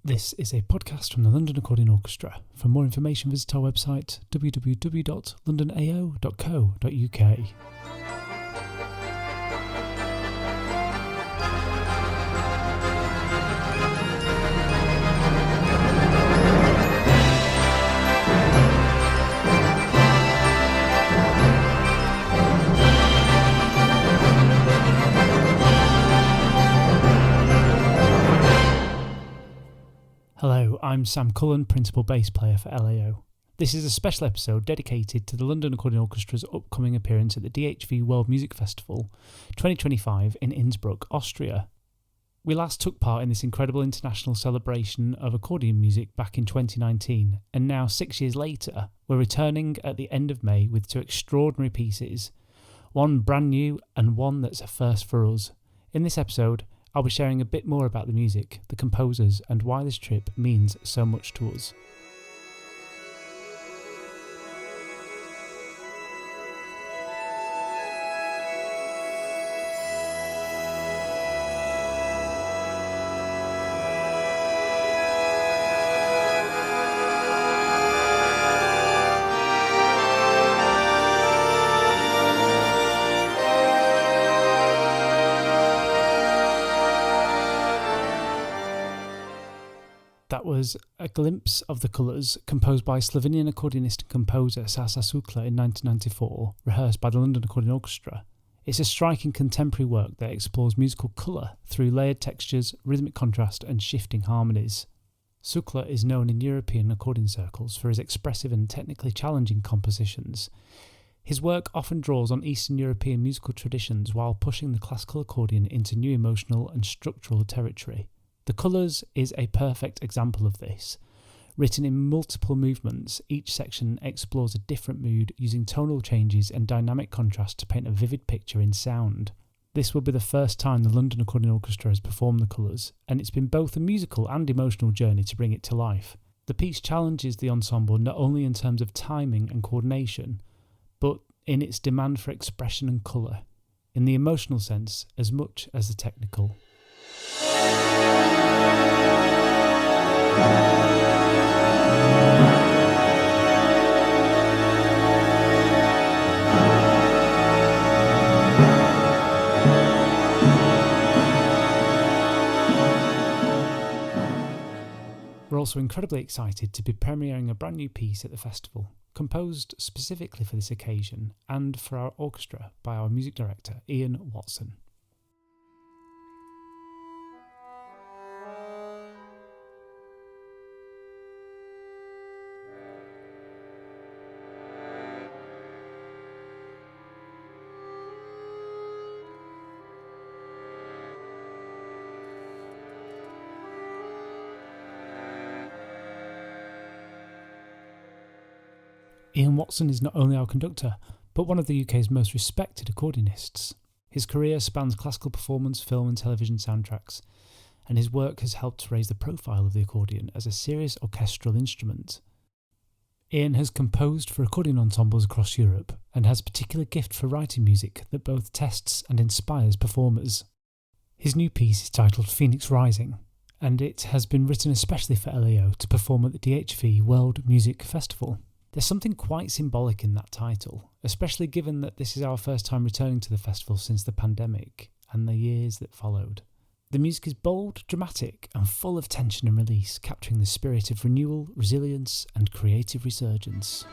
This is a podcast from the London Accordion Orchestra. For more information, visit our website www.londonao.co.uk. Hello, I'm Sam Cullen, Principal Bass Player for LAO. This is a special episode dedicated to the London Accordion Orchestra's upcoming appearance at the DHV World Music Festival 2025 in Innsbruck, Austria. We last took part in this incredible international celebration of accordion music back in 2019, and now 6 years later, we're returning at the end of May with two extraordinary pieces, one brand new and one that's a first for us. In this episode, I'll be sharing a bit more about the music, the composers, and why this trip means so much to us. That was a glimpse of the colours, composed by Slovenian accordionist and composer Saša Šuklar in 1994, rehearsed by the London Accordion Orchestra. It's a striking contemporary work that explores musical colour through layered textures, rhythmic contrast and shifting harmonies. Šuklar is known in European accordion circles for his expressive and technically challenging compositions. His work often draws on Eastern European musical traditions while pushing the classical accordion into new emotional and structural territory. The Colours is a perfect example of this. Written in multiple movements, each section explores a different mood using tonal changes and dynamic contrast to paint a vivid picture in sound. This will be the first time the London Accordion Orchestra has performed The Colours, and it's been both a musical and emotional journey to bring it to life. The piece challenges the ensemble not only in terms of timing and coordination, but in its demand for expression and colour, in the emotional sense as much as the technical. We're also incredibly excited to be premiering a brand new piece at the festival, composed specifically for this occasion and for our orchestra by our music director Ian Watson. Ian Watson is not only our conductor, but one of the UK's most respected accordionists. His career spans classical performance, film and television soundtracks, and his work has helped to raise the profile of the accordion as a serious orchestral instrument. Ian has composed for accordion ensembles across Europe and has a particular gift for writing music that both tests and inspires performers. His new piece is titled Phoenix Rising, and it has been written especially for LAO to perform at the DHV World Music Festival. There's something quite symbolic in that title, especially given that this is our first time returning to the festival since the pandemic and the years that followed. The music is bold, dramatic and full of tension and release, capturing the spirit of renewal, resilience and creative resurgence.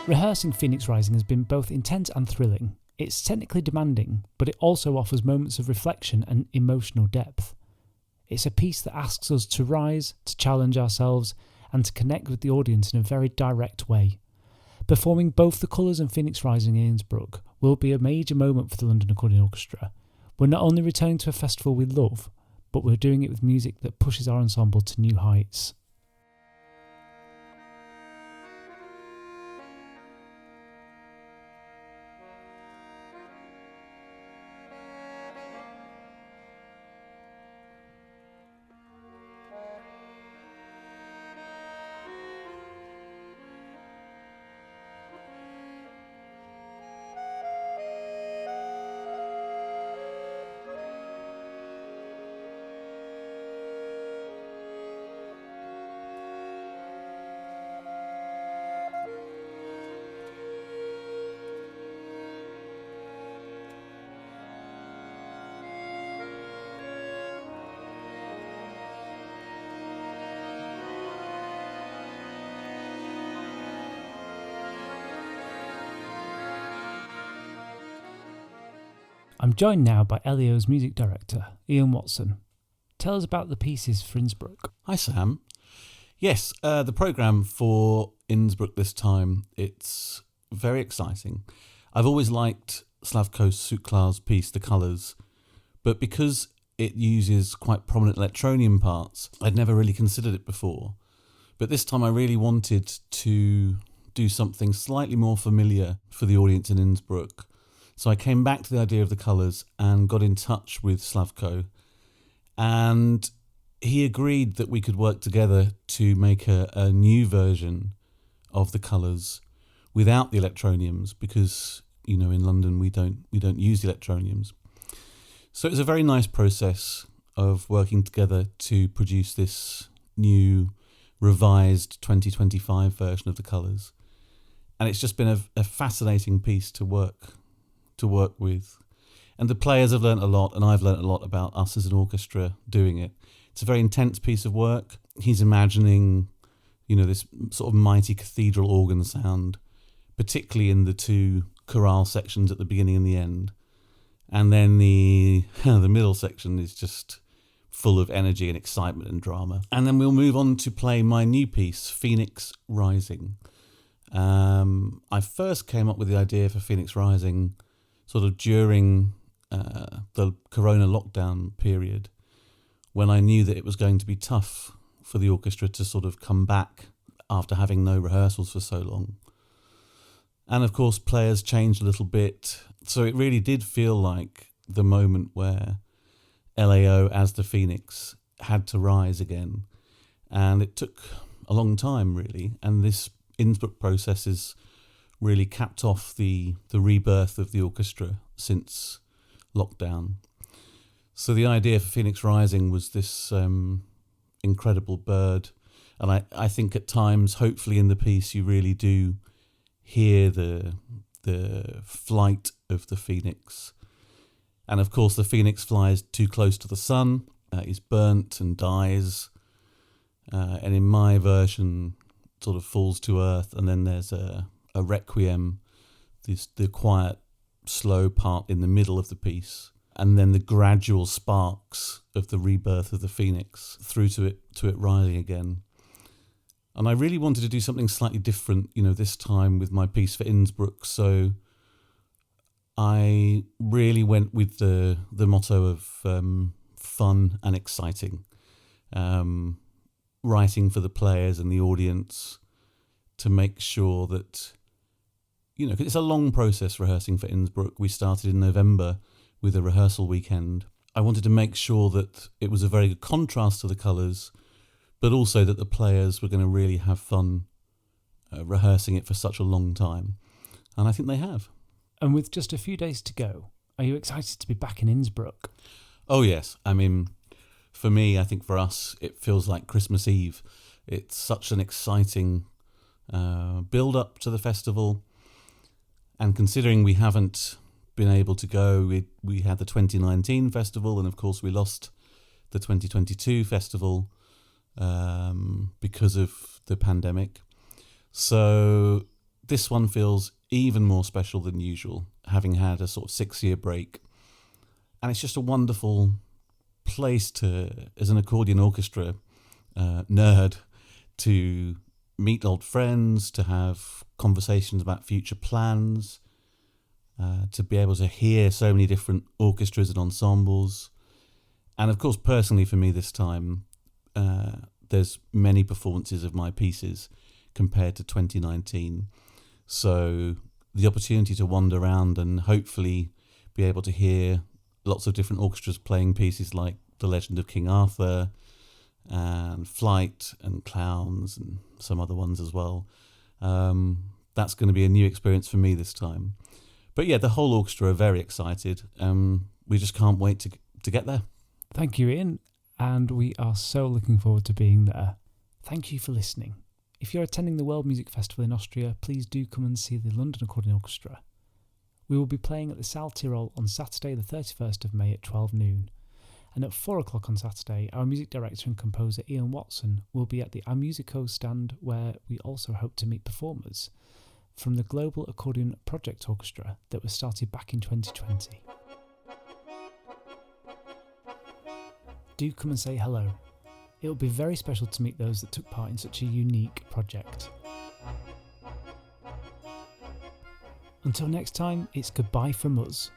Rehearsing Phoenix Rising has been both intense and thrilling. It's technically demanding, but it also offers moments of reflection and emotional depth. It's a piece that asks us to rise, to challenge ourselves, and to connect with the audience in a very direct way. Performing both The Colours and Phoenix Rising in Innsbruck will be a major moment for the London Accordion Orchestra. We're not only returning to a festival we love, but we're doing it with music that pushes our ensemble to new heights. I'm joined now by LAO's music director, Ian Watson. Tell us about the pieces for Innsbruck. Hi Sam. Yes, the programme for Innsbruck this time, it's very exciting. I've always liked Saša Šuklar's piece, The Colours, but because it uses quite prominent electronium parts, I'd never really considered it before. But this time I really wanted to do something slightly more familiar for the audience in Innsbruck. So I came back to the idea of The Colours and got in touch with Saša, and he agreed that we could work together to make a new version of The Colours without the electroniums, because in London we don't use the electroniums. So it was a very nice process of working together to produce this new revised 2025 version of The Colours, and it's just been a fascinating piece to work with. And the players have learnt a lot, and I've learnt a lot about us as an orchestra doing it. It's a very intense piece of work. He's imagining, this sort of mighty cathedral organ sound, particularly in the two chorale sections at the beginning and the end. And then the middle section is just full of energy and excitement and drama. And then we'll move on to play my new piece, Phoenix Rising. I first came up with the idea for Phoenix Rising sort of during the Corona lockdown period, when I knew that it was going to be tough for the orchestra to sort of come back after having no rehearsals for so long. And of course, players changed a little bit. So it really did feel like the moment where LAO as the Phoenix had to rise again. And it took a long time, really. And this Innsbruck process has really capped off the rebirth of the orchestra since lockdown. So the idea for Phoenix Rising was this incredible bird. And I think at times, hopefully in the piece, you really do hear the flight of the phoenix. And of course, the phoenix flies too close to the sun, is burnt and dies. And in my version, sort of falls to earth. And then there's a requiem, the quiet, slow part in the middle of the piece. And then the gradual sparks of the rebirth of the phoenix through to it rising again. And I really wanted to do something slightly different, this time with my piece for Innsbruck. So I really went with the motto of fun and exciting. Writing for the players and the audience to make sure that, 'cause it's a long process rehearsing for Innsbruck. We started in November with a rehearsal weekend. I wanted to make sure that it was a very good contrast to The Colours, but also that the players were going to really have fun rehearsing it for such a long time. And I think they have. And with just a few days to go, are you excited to be back in Innsbruck? Oh, yes. I mean, for me, I think for us, it feels like Christmas Eve. It's such an exciting build-up to the festival. And considering we haven't been able to go, we had the 2019 festival, and of course we lost the 2022 festival because of the pandemic. So this one feels even more special than usual, having had a sort of 6-year break. And it's just a wonderful place to, as an accordion orchestra nerd, to meet old friends, to have conversations about future plans, to be able to hear so many different orchestras and ensembles. And of course, personally for me this time, there's many performances of my pieces compared to 2019. So the opportunity to wander around and hopefully be able to hear lots of different orchestras playing pieces like The Legend of King Arthur and Flight and Clowns and some other ones as well. That's going to be a new experience for me this time. But yeah, the whole orchestra are very excited. We just can't wait to get there. Thank you, Ian. And we are so looking forward to being there. Thank you for listening. If you're attending the World Music Festival in Austria, please do come and see the London Accordion Orchestra. We will be playing at the Sal Tirol on Saturday the 31st of May at 12 noon. And at 4 o'clock on Saturday, our music director and composer Ian Watson will be at the Amusiko stand, where we also hope to meet performers from the Global Accordion Project Orchestra that was started back in 2020. do come and say hello. It will be very special to meet those that took part in such a unique project. Until next time, it's goodbye from us.